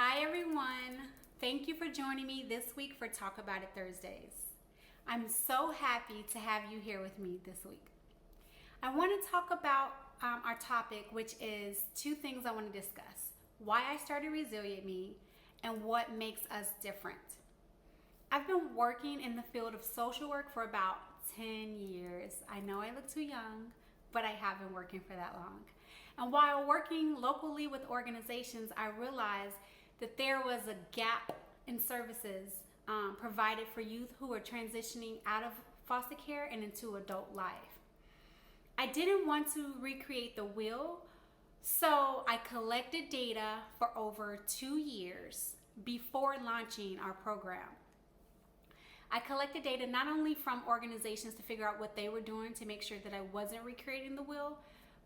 Hi everyone. Thank you for joining me this week for Talk About It Thursdays. I'm so happy to have you here with me this week. I want to talk about our topic, which is two things I want to discuss. Why I started Resilient Me and what makes us different. I've been working in the field of social work for about 10 years. I know I look too young, but I have been working for that long. And while working locally with organizations, I realized that there was a gap in services provided for youth who are transitioning out of foster care and into adult life. I didn't want to recreate the wheel, so I collected data for over 2 years before launching our program. I collected data not only from organizations to figure out what they were doing to make sure that I wasn't recreating the wheel,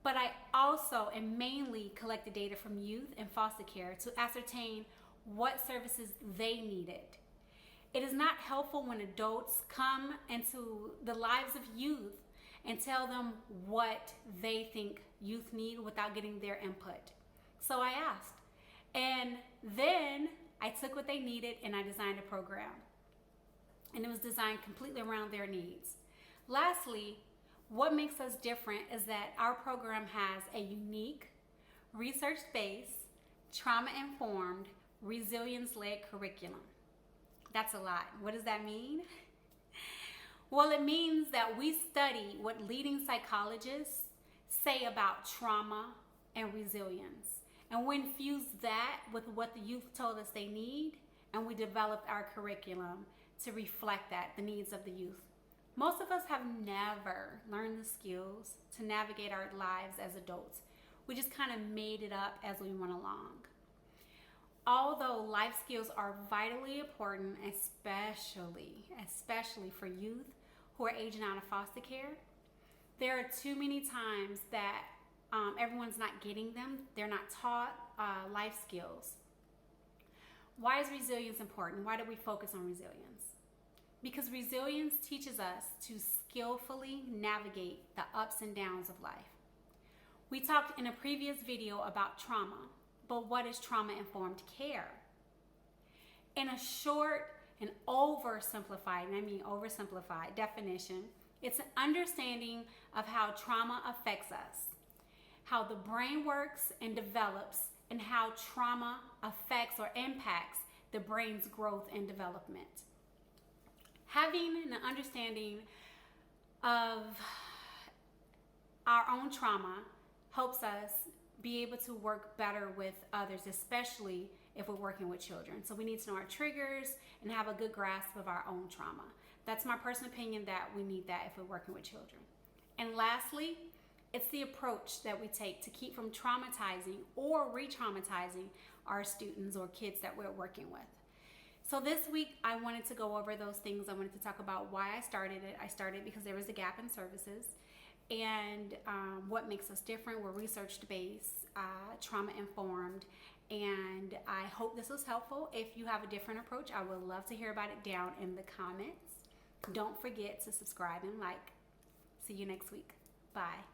but I also and mainly collected data from youth and foster care to ascertain what services they needed. It is not helpful when adults come into the lives of youth and tell them what they think youth need without getting their input. So I asked, and then I took what they needed and I designed a program. And it was designed completely around their needs. Lastly, what makes us different is that our program has a unique, research-based, trauma-informed, resilience-led curriculum. That's a lot. What does that mean? Well, it means that we study what leading psychologists say about trauma and resilience. And we infuse that with what the youth told us they need, and we developed our curriculum to reflect that, the needs of the youth. Most of us have never learned the skills to navigate our lives as adults. We just kind of made it up as we went along. Although life skills are vitally important, especially for youth who are aging out of foster care, there are too many times that everyone's not getting them. They're not taught life skills. Why is resilience important? Why do we focus on resilience? Because resilience teaches us to skillfully navigate the ups and downs of life. We talked in a previous video about trauma, but what is trauma-informed care? In a short and oversimplified definition, it's an understanding of how trauma affects us, how the brain works and develops, and how trauma affects or impacts the brain's growth and development. Having an understanding of our own trauma helps us be able to work better with others, especially if we're working with children. So we need to know our triggers and have a good grasp of our own trauma. That's my personal opinion, that we need that if we're working with children. And lastly, it's the approach that we take to keep from traumatizing or re-traumatizing our students or kids that we're working with. So this week, I wanted to go over those things. I wanted to talk about why I started it. I started because there was a gap in services, and what makes us different. We're research-based, trauma-informed, and I hope this was helpful. If you have a different approach, I would love to hear about it down in the comments. Don't forget to subscribe and like. See you next week. Bye.